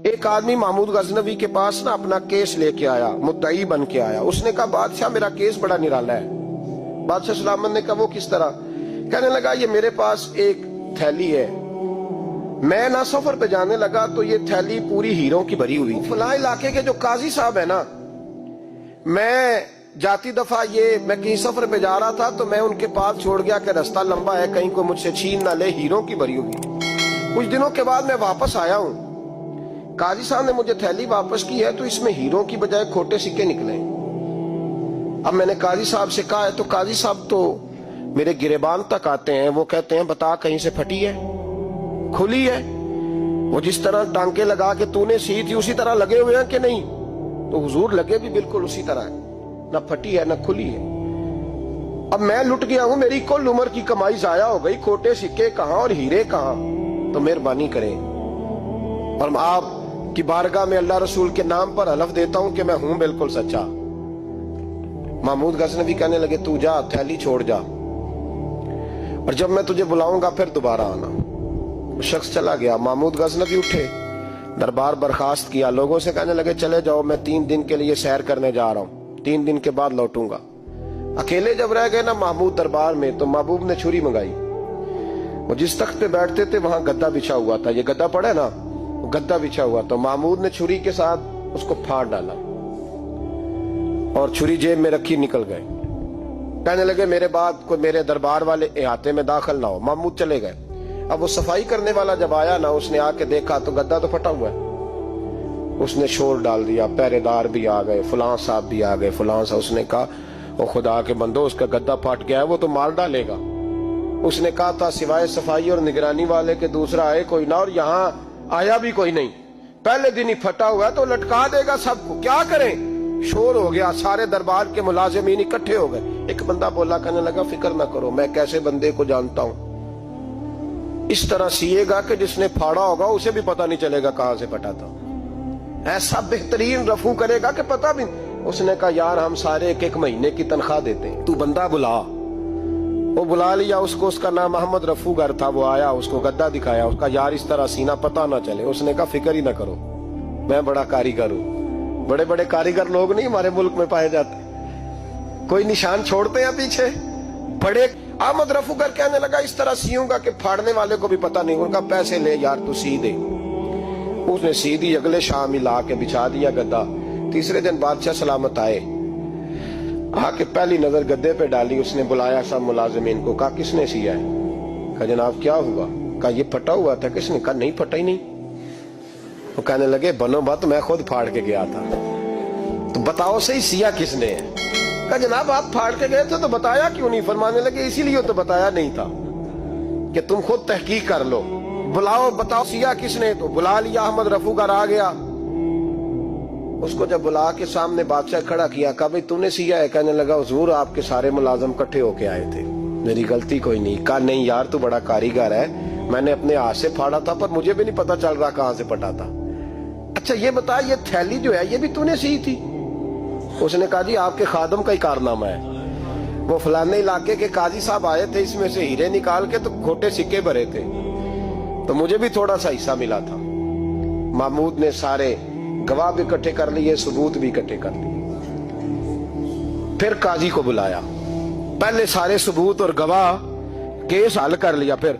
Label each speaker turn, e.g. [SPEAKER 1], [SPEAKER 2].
[SPEAKER 1] ایک آدمی محمود غزنوی کے پاس نا اپنا کیس لے کے آیا، مدعی بن کے آیا. اس نے کہا بادشاہ میرا کیس بڑا نرالا ہے. بادشاہ سلامت نے کہا وہ کس طرح؟ کہنے لگا یہ میرے پاس ایک تھیلی ہے، میں نہ سفر پہ جانے لگا تو یہ تھیلی پوری ہیروں کی بھری ہوئی. فلاں علاقے کے جو قاضی صاحب ہے نا، میں جاتی دفعہ میں کہیں سفر پہ جا رہا تھا تو میں ان کے پاس چھوڑ گیا کہ رستہ لمبا ہے، کہیں کو مجھ سے چھین نہ لے، ہیروں کی بھری ہوئی. کچھ دنوں کے بعد میں واپس آیا ہوں، قاضی صاحب نے مجھے تھیلی واپس کی ہے تو اس میں ہیروں کی بجائے کھوٹے سکے نکلے. اب میں نے قاضی صاحب سے کہا ہے تو قاضی صاحب تو میرے گریبان تک آتے ہیں، وہ کہتے ہیں بتا کہیں سے پھٹی ہے، کھلی ہے؟ وہ جس طرح ٹانکے لگا کے تو نے سی تھی اسی طرح لگے ہوئے ہیں کہ نہیں؟ تو حضور لگے بھی بالکل اسی طرح ہے، نہ پھٹی ہے نہ کھلی ہے. اب میں لٹ گیا ہوں، میری کل عمر کی کمائی ضائع ہو گئی، کھوٹے سکے کہاں اور ہیرے کہاں؟ تو مہربانی کریں اور آپ کی بارگاہ میں اللہ رسول کے نام پر حلف دیتا ہوں کہ میں ہوں بالکل سچا. محمود غزنوی کہنے لگے تو جا، تھیلی چھوڑ جا، اور جب میں تجھے بلاؤں گا پھر دوبارہ آنا. وہ شخص چلا گیا. محمود غزنوی اٹھے، دربار برخاست کیا، لوگوں سے کہنے لگے چلے جاؤ، میں 3 دن کے لیے سیر کرنے جا رہا ہوں، 3 دن کے بعد لوٹوں گا. اکیلے جب رہ گئے نا محمود دربار میں تو محبوب نے چھری منگائی. وہ جس تخت پہ بیٹھتے تھے وہاں گدا بچھا ہوا تھا، یہ گدا پڑا ہے نا، وہ گدا بچھا ہوا تھا. محمود نے چھری کے ساتھ اس کو پھاڑ ڈالا اور چھری جیب میں رکھی نکل گئے. کہنے لگے میرے بعد کوئی میرے دربار والے احاطے میں داخل نہ ہو. محمود چلے گئے. اب وہ صفائی کرنے والا جب آیا نا، اس نے آ کے دیکھا تو گدا تو پھٹا ہوا ہے. اس نے شور ڈال دیا، پہرے دار بھی آ گئے، فلاں صاحب بھی آ گئے، فلاں صاحب. اس نے کہا وہ خدا کے بندو، اس کا گدا پھٹ گیا ہے، وہ تو مار ڈالے گا. اس نے کہا تھا سوائے صفائی اور نگرانی والے کے دوسرا آئے کوئی نہ، اور یہاں آیا بھی کوئی نہیں. پہلے دن ہی پھٹا ہوا ہے تو لٹکا دے گا سب کو، کیا کریں؟ شور ہو گیا، سارے دربار کے ملازمین اکٹھے ہو گئے. ایک بندہ بولا، کہنے لگا فکر نہ کرو، میں کیسے بندے کو جانتا ہوں، اس طرح سیے گا کہ جس نے پھاڑا ہوگا اسے بھی پتہ نہیں چلے گا کہاں سے پھٹا تھا. ایسا بہترین رفو کرے گا کہ پتہ بھی. اس نے کہا یار ہم سارے 1 مہینے کی تنخواہ دیتے ہیں، تو بندہ بلا. وہ بلا لیا اس کو، اس کا نام محمد رفو گر تھا. وہ آیا، اس کو گدا دکھایا، اس کا یار اس طرح سینہ پتہ نہ چلے. اس نے کہا فکر ہی نہ کرو، میں بڑا کاریگر ہوں. بڑے بڑے کاریگر لوگ نہیں ہمارے ملک میں پائے جاتے، کوئی نشان چھوڑتے ہیں پیچھے بڑے. احمد رفو گر کہنے لگا اس طرح سیوں گا کہ پھاڑنے والے کو بھی پتہ نہیں. ان کا پیسے لے یار تو سی دے. اس نے سی دی، اگلے شام ہی لا کے بچھا دیا گدا. تیسرے دن بادشاہ سلامت آئے، آ کے پہلی نظر گدے پہ ڈالی. اس نے بلایا سب ملازمین کو، کہا کس نے سیا ہے؟ کہا جناب کیا ہوا؟ کہا یہ پھٹا ہوا تھا. کس نے؟ کہا نہیں پھٹا ہی نہیں. وہ کہنے لگے بنو بات، میں خود پھاڑ کے گیا تھا، تو بتاؤ صحیح سیا کس نے ہے؟ کہا جناب آپ پھاڑ کے گئے تھے تو بتایا کیوں نہیں؟ فرمانے لگے اسی لیے تو بتایا نہیں تھا کہ تم خود تحقیق کر لو، بلاؤ بتاؤ سیا کس نے. تو بلا لیا، احمد رفو گر آ گیا. اس کو جب بلا کے سامنے بادشاہ کھڑا کیا، کہا بھئی تو نے سیا ہے؟ کہنے لگا حضور آپ کے سارے ملازم کٹھے ہو کے آئے تھے، میری غلطی کوئی نہیں. کہا نہیں یار تو بڑا کاریگر ہے، میں نے اپنے ہاتھ سے پھاڑا تھا پر مجھے بھی نہیں پتا چل رہا کہاں سے پھٹا تھا. اچھا یہ بتا یہ تھیلی جو ہے یہ بھی تو نے سی تھی؟ اس نے کہا جی آپ کے خادم کا ہی کارنامہ ہے، وہ فلانے علاقے کے قاضی صاحب آئے تھے، اس میں سے ہیرے نکال کے تو کھوٹے سکے بھرے تھے، تو مجھے بھی تھوڑا سا حصہ ملا تھا. محمود نے سارے گواہ بھی اکٹھے کر لیے، ثبوت بھی اکٹھے کر لیے. پھر قاضی کو بلایا، پہلے سارے ثبوت اور گواہ کیس حل کر لیا. پھر